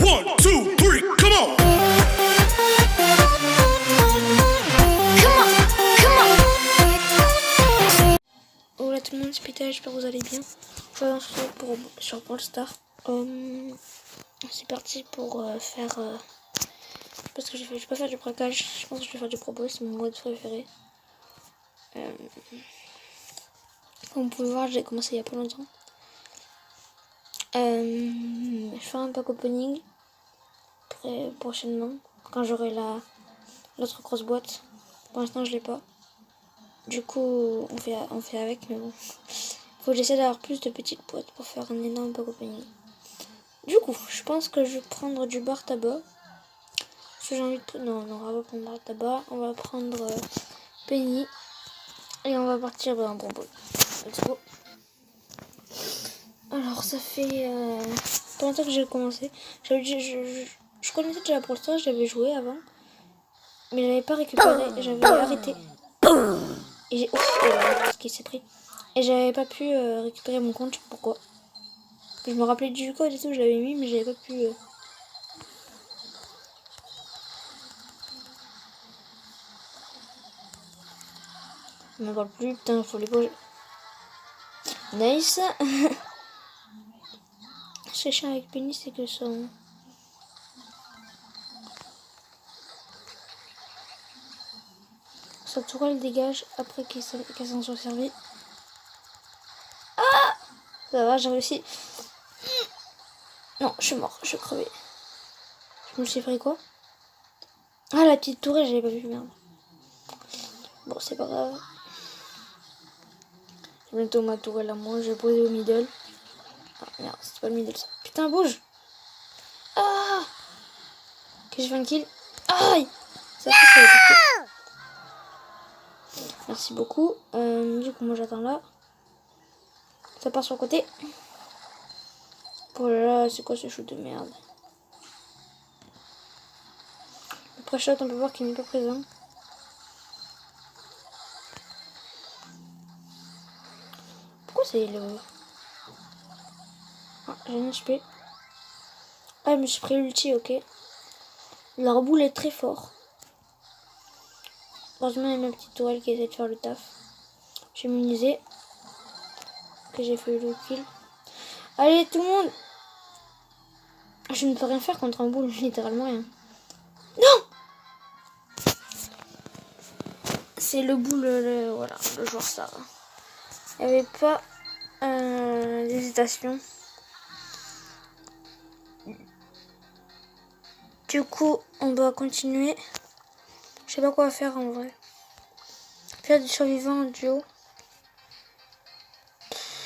1, 2, 3, come on! Hola tout le monde, c'est Peter, j'espère que vous allez bien. Aujourd'hui on se retrouve sur Brawl Stars. C'est parti pour faire... parce que je vais pas faire du braquage, je pense que je vais faire du propos, c'est mon mode préféré. Comme vous pouvez voir, j'ai commencé il y a pas longtemps. Je ferai un pack opening prochainement, quand j'aurai l'autre grosse boîte. Pour l'instant je l'ai pas. Du coup on fait avec, mais bon. Faut que j'essaie d'avoir plus de petites boîtes pour faire un énorme pack opening. Du coup, je pense que je vais prendre du bar tabac. Parce que j'ai envie de... Non, on va pas prendre bar tabac. On va prendre Penny. Et on va partir en bonbon. Let's go. Alors, ça fait pas longtemps que j'ai commencé. Je connaissais déjà pour ça, j'avais joué avant. Mais j'avais pas récupéré. J'avais arrêté. Et j'ai... Ouf, ce qui s'est pris. Et j'avais pas pu récupérer mon compte, je sais pas pourquoi. Je me rappelais du code et tout, je l'avais mis, mais j'avais pas pu... Je m'en parle plus, putain, faut les poser. Nice. Ce qui est chiant avec Penny, c'est que sa tourelle dégage après qu'elle s'en soit servi. Ah, ça va, j'ai réussi. Non, je suis mort, je suis crevé. Je me suis pris quoi? Ah, la petite tourelle, j'avais pas vu, merde. Bon, c'est pas grave. J'ai bientôt ma tourelle à moi, je vais poser au middle. Ah, merde, c'est pas le middle ça. Putain, bouge! Ah! Ok, je fais un kill. Aïe! Ça fait ça va piquer. Merci beaucoup. Du coup, moi j'attends là. Ça part sur le côté. Oh là là, c'est quoi ce shoot de merde? Le pré-shot, on peut voir qu'il n'est pas présent. Pourquoi c'est le... Ah, j'ai un HP. Ah, je me suis pris l'ulti, ok. Leur boule est très fort. Heureusement, il y a ma petite tourelle qui essaie de faire le taf. J'ai immunisé. Que j'ai fait le kill. Allez, tout le monde! Je ne peux rien faire contre un boule, littéralement rien. Non! C'est le boule, voilà, le joueur ça. Il n'y avait pas d'hésitation. Du coup, on doit continuer. Je sais pas quoi faire en vrai. Faire du survivant en duo.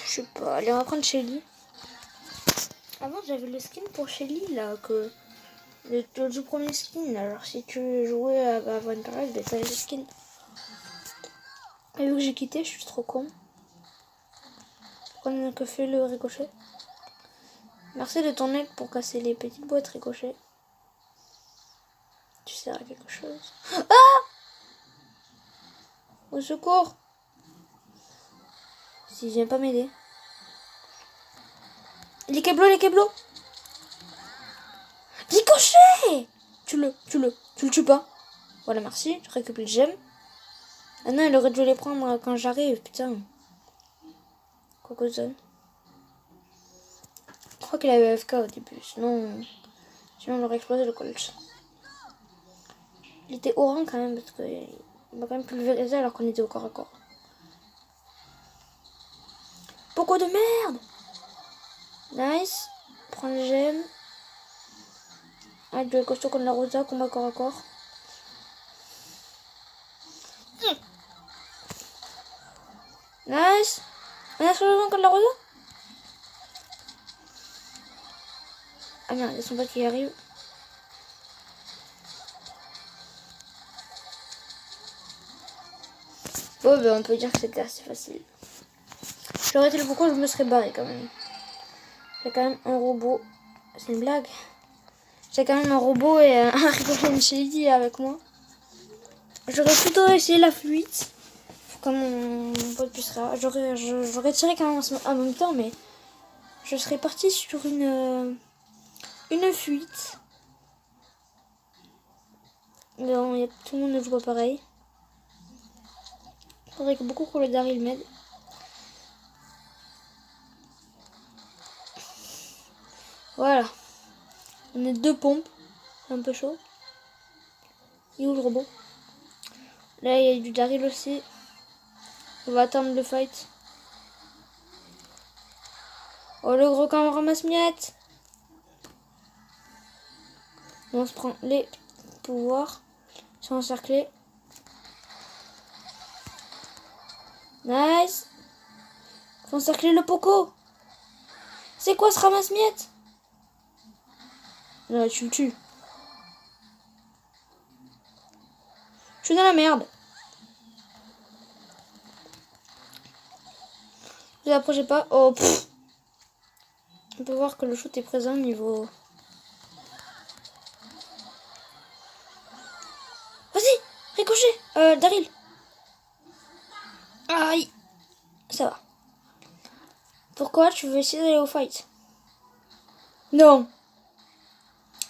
Je sais pas. Allez, on va prendre Shelly. Avant, j'avais le skin pour Shelly là. Le tout premier skin. Alors, si tu jouais à One Parade, ben t'avais le skin. Et vu que j'ai quitté, je suis trop con. Pourquoi on n'a que fait le ricochet? Merci de ton aide pour casser les petites boîtes ricochet. Tu sers à quelque chose. Ah! Au secours! S'il vient pas m'aider. Les câblos! Ricochet! Tu le tues pas. Voilà, merci. Je récupère le gemme. Ah non, il aurait dû les prendre quand j'arrive, putain. Cocozone. Je crois qu'il avait AFK au début, sinon on aurait explosé le Colt. Il était au rang quand même, parce qu'il m'a quand même pulvérisé alors qu'on était au corps à corps. Pourquoi de merde? Nice. Prends le gemme. Ah, duel costaud contre la Rosa, combat corps à corps. Nice. On a sur contre la Rosa. Ah merde, il y a son pote qui arrive. Bon, ben on peut dire que c'était assez facile. J'aurais été le pourquoi je me serais barré quand même. J'ai quand même un robot. C'est une blague. J'ai quand même un robot et un ricochet Shelly avec moi. J'aurais plutôt essayé la fluide. Comme mon pote puisse j'aurais tiré quand même en même temps, mais je serais partie sur une une fuite. Bon, tout le monde ne joue pas pareil. Il faudrait que beaucoup que le Daryl m'aide. Voilà. On est 2 pompes. C'est un peu chaud. Il est où le robot? Là, il y a du Daryl aussi. On va attendre le fight. Oh, le gros camp ramasse-miettes. On se prend les pouvoirs. Ils sont encerclés. Nice. Faut encercler le Poco. C'est quoi ce ramasse-miettes? Là, tu le tues. Je suis dans la merde. Ne vous approchez pas. Oh, pfff. On peut voir que le shoot est présent au niveau... Vas-y, ricochet. Daryl. Aïe. Ça va. Pourquoi tu veux essayer d'aller au fight? Non.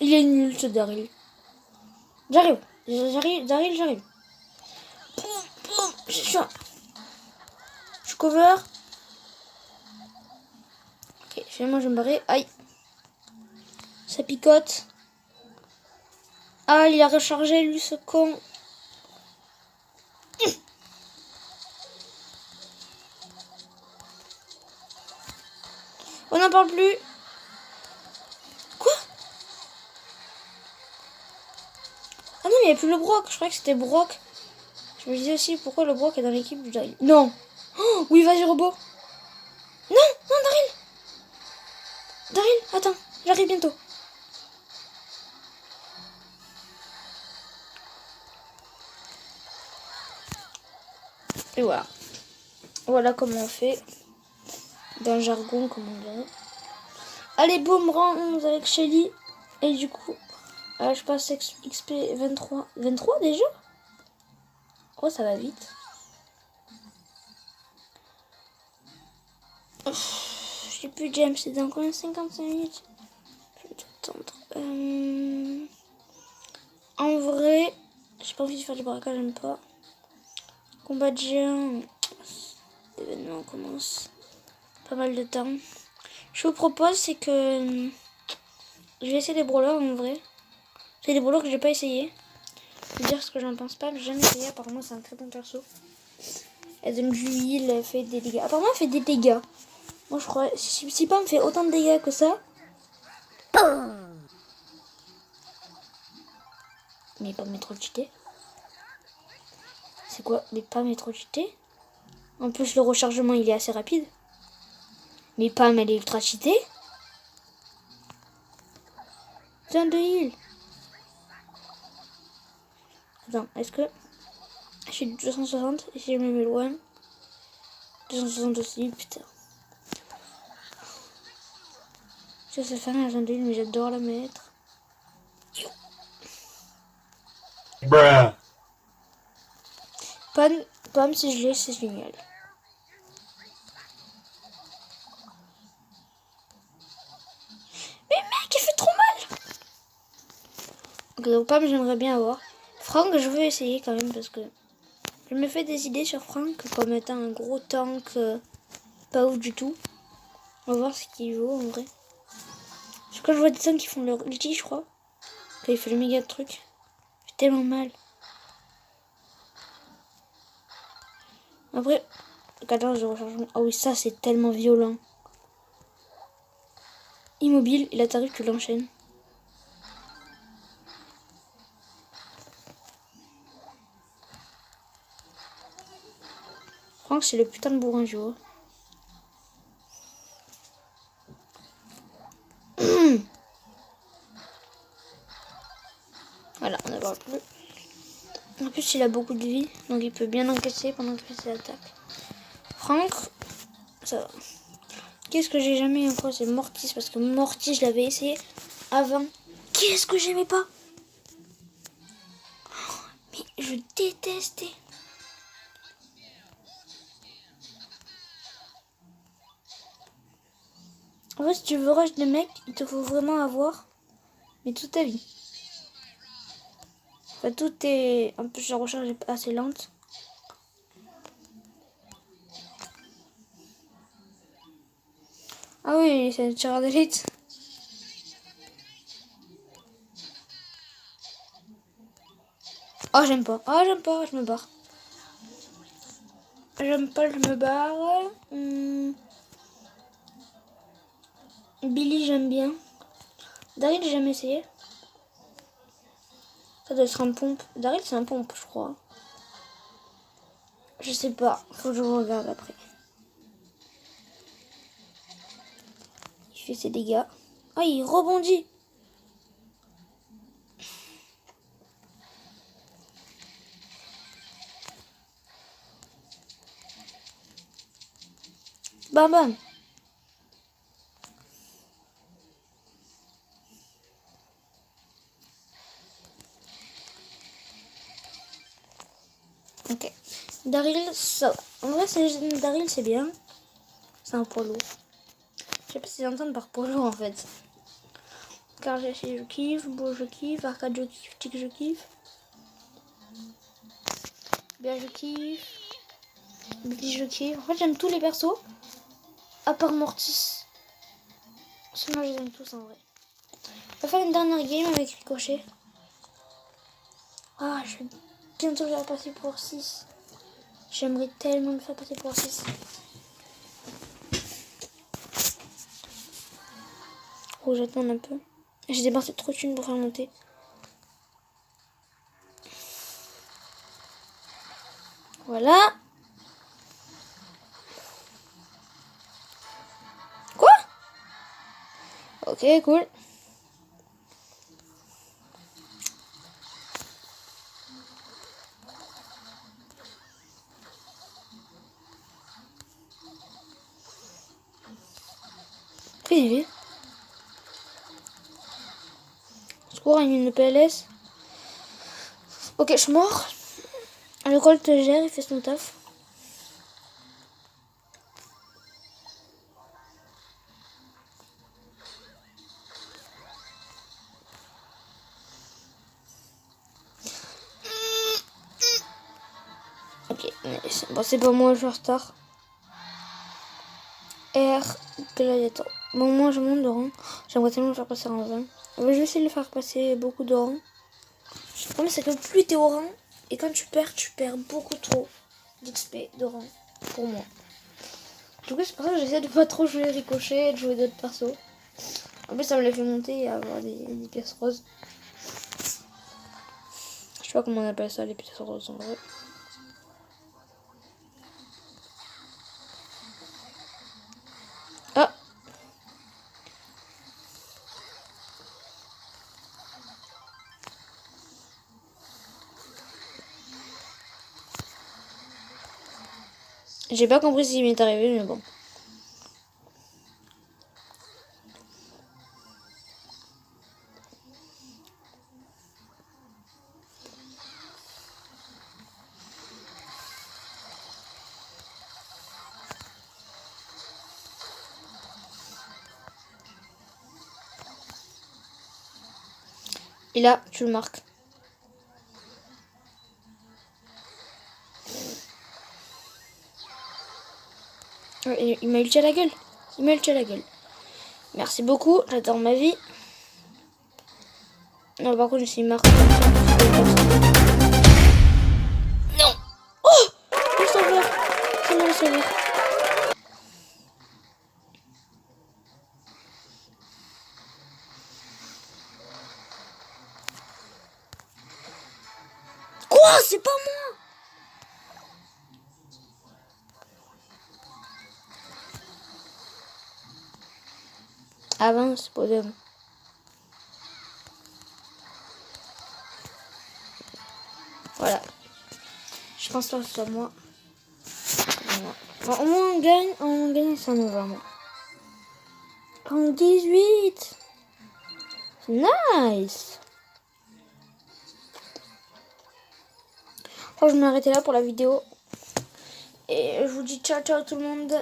Il est nul ce Daryl. J'arrive. Daryl, j'arrive. Je cover. Ok, finalement je vais me barrer. Aïe. Ça picote. Ah, il a rechargé lui ce con. On n'en parle plus. Quoi? Ah non, mais il n'y a plus le Brock. Je croyais que c'était Brock. Je me disais aussi pourquoi le Brock est dans l'équipe du Daryl. Non. Oh, oui, vas-y, robot. Non, non, Daryl. Daryl, attends. J'arrive bientôt. Et voilà. Voilà comment on fait. Dans le jargon, comme on dirait. Allez, boum, rang 11 avec Shelly. Et du coup, je passe XP 23. 23 déjà? Oh, ça va vite. J'ai plus James, c'est dans combien? 55 minutes. Je vais tout attendre. En vrai, j'ai pas envie de faire du braquage, j'aime pas. Combat de géant. L'événement commence. Pas mal de temps. Je vous propose, c'est que je vais essayer des brawlers en vrai. C'est des brawlers que j'ai pas essayé. Je vais dire ce que j'en pense pas, mais j'ai jamais essayé. Apparemment, c'est un très bon perso. Elle donne du heal, elle fait des dégâts. Apparemment, elle fait des dégâts. Moi, je crois. Si Pam fait autant de dégâts que ça. Mais Pam est trop cheaté. C'est quoi? Mais Pam est trop cheaté. En plus, le rechargement, il est assez rapide. Mais Pam, elle est ultra cheatée. Zone de heal. Attends, est-ce que... Je suis 260 et si je me mets loin... 260 aussi, putain. Je sais faire un zone de heal, mais j'adore la mettre. Bruh. Pam, si je l'ai, c'est génial. Mais mec, il fait trop mal. Ok, donc Pam, j'aimerais bien avoir. Franck, je veux essayer quand même parce que je me fais des idées sur Franck comme étant un gros tank pas ouf du tout. On va voir ce qu'il vaut en vrai. Parce que quand je vois des tanks qui font leur ulti, je crois, quand il fait le méga truc, il fait tellement mal. Après, 14 de rechargement. Ah oui, ça c'est tellement violent. Immobile, il t'arrive, tu l'enchaînes. Franck, c'est le putain de bourrin, je vois. Voilà, on n'en parle plus. En plus, il a beaucoup de vie, donc il peut bien encaisser pendant qu'il fait ses attaques. Franck, ça va. Qu'est-ce que j'ai jamais encore? C'est Mortis, parce que Mortis, je l'avais essayé avant. Qu'est-ce que j'aimais pas? Mais je détestais. En fait, si tu veux rush des mecs, il te faut vraiment avoir mais toute ta vie. Enfin, tout est un peu, sa recharge est assez lente. Ah oui, c'est un tireur d'élite. Oh, j'aime pas. Oh, j'aime pas, je me barre. J'aime pas, je me barre. Billy, j'aime bien. Daryl, j'ai jamais essayé. Ça doit être un pompe. Daryl, c'est un pompe, je crois. Je sais pas. Faut que je regarde après. Il fait ses dégâts. Ah, il rebondit. Bam bam. Ok. Daryl, ça va. En vrai, Daryl, c'est bien. C'est un poids lourd. Je sais pas si j'entends par poids lourd en fait. Car je kiffe, Beau je kiffe, Arcade je kiffe, Tic je kiffe. Bien je kiffe. Billy je kiffe. En fait, j'aime tous les persos. À part Mortis. Sinon, je les aime tous en vrai. On va faire une dernière game avec Ricochet. Ah, bientôt je vais passer pour 6. J'aimerais tellement le faire passer pour 6. Oh, j'attends un peu. J'ai dépensé trop de thunes pour faire monter. Voilà. Quoi? Ok, cool. Fais vite. Secours, il y a une PLS. Ok, je suis mort. Le Colt gère, il fait son taf. Ok, bon, c'est pas moi, je suis en retard. R, Gladiator. Bon, moi je monte de rang. J'aimerais tellement le faire passer en 20. Je vais essayer de le faire passer beaucoup de rang. Le problème, c'est que plus t'es au rang, et quand tu perds beaucoup trop d'XP de rang pour moi. Du coup, c'est pour ça que j'essaie de pas trop jouer Ricochet et de jouer d'autres persos. En plus, ça me l'a fait monter et avoir des pièces roses. Je sais pas comment on appelle ça, les pièces roses en vrai. Ah! J'ai pas compris ce qui m'est arrivé, mais bon. Et là, tu le marques. Il m'a ulti à la gueule. Il m'a ulti à la gueule. Merci beaucoup, j'adore ma vie. Non, par contre, je suis marqué. Non! Oh! Le sauveur! C'est moi le sauveur. Quoi? C'est pas moi! Avance, podium. Voilà. Je pense pas que ce soit moi. Bon, au moins on gagne 100 novembre. En 18. Nice. Je vais m'arrêter là pour la vidéo. Et je vous dis ciao ciao tout le monde.